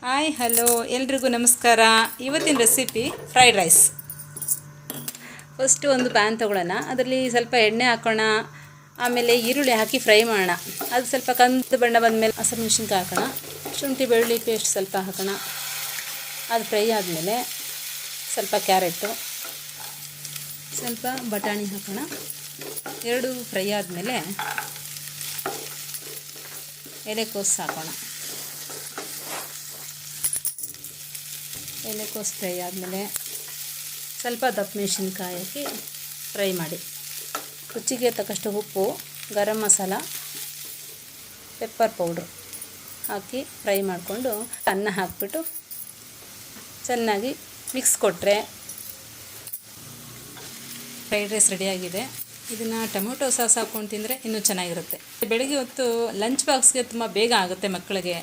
Hi hello ಎಲ್ರಿಗೂ ನಮಸ್ಕಾರ. ಇವತ್ತಿನ ರೆಸಿಪಿ ಫ್ರೈಡ್ ರೈಸ್. ಫಸ್ಟು ಒಂದು ಪ್ಯಾನ್ ತೊಗೊಳ್ಳೋಣ, ಅದರಲ್ಲಿ ಸ್ವಲ್ಪ ಎಣ್ಣೆ ಹಾಕೋಣ, ಆಮೇಲೆ ಈರುಳ್ಳಿ ಹಾಕಿ ಫ್ರೈ ಮಾಡೋಣ. ಅದು ಸ್ವಲ್ಪ ಕಂದು ಬಣ್ಣ ಬಂದಮೇಲೆ ಹಸಿಮೆಣಸಿನ್ಕಾಯಿ ಹಾಕೋಣ, ಶುಂಠಿ ಬೆಳ್ಳುಳ್ಳಿ ಪೇಸ್ಟ್ ಸ್ವಲ್ಪ ಹಾಕೋಣ. ಅದು ಫ್ರೈ ಆದಮೇಲೆ ಸ್ವಲ್ಪ ಕ್ಯಾರೆಟು, ಸ್ವಲ್ಪ ಬಟಾಣಿ ಹಾಕೋಣ. ಎರಡು ಫ್ರೈ ಆದಮೇಲೆ ಎಲೆಕೋಸು ಹಾಕೋಣ. ಎಲೆಕೋಸು ಫ್ರೈ ಆದಮೇಲೆ ಸ್ವಲ್ಪ ದಪ್ಪ ಮೆಣಸಿನ್ಕಾಯಿ ಹಾಕಿ ಫ್ರೈ ಮಾಡಿ. ರುಚಿಗೆ ತಕ್ಕಷ್ಟು ಉಪ್ಪು, ಗರಂ ಮಸಾಲ, ಪೆಪ್ಪರ್ ಪೌಡ್ರು ಹಾಕಿ ಫ್ರೈ ಮಾಡಿಕೊಂಡು ಅನ್ನ ಹಾಕಿಬಿಟ್ಟು ಚೆನ್ನಾಗಿ ಮಿಕ್ಸ್ ಕೊಟ್ಟರೆ ಫ್ರೈಡ್ ರೈಸ್ ರೆಡಿಯಾಗಿದೆ. ಇದನ್ನು ಟೊಮೊಟೊ ಸಾಸ್ ಹಾಕ್ಕೊಂಡು ತಿಂದರೆ ಇನ್ನೂ ಚೆನ್ನಾಗಿರುತ್ತೆ. ಬೆಳಗ್ಗೆ ಹೊತ್ತು ಲಂಚ್ ಬಾಕ್ಸ್ಗೆ ತುಂಬ ಬೇಗ ಆಗುತ್ತೆ ಮಕ್ಕಳಿಗೆ.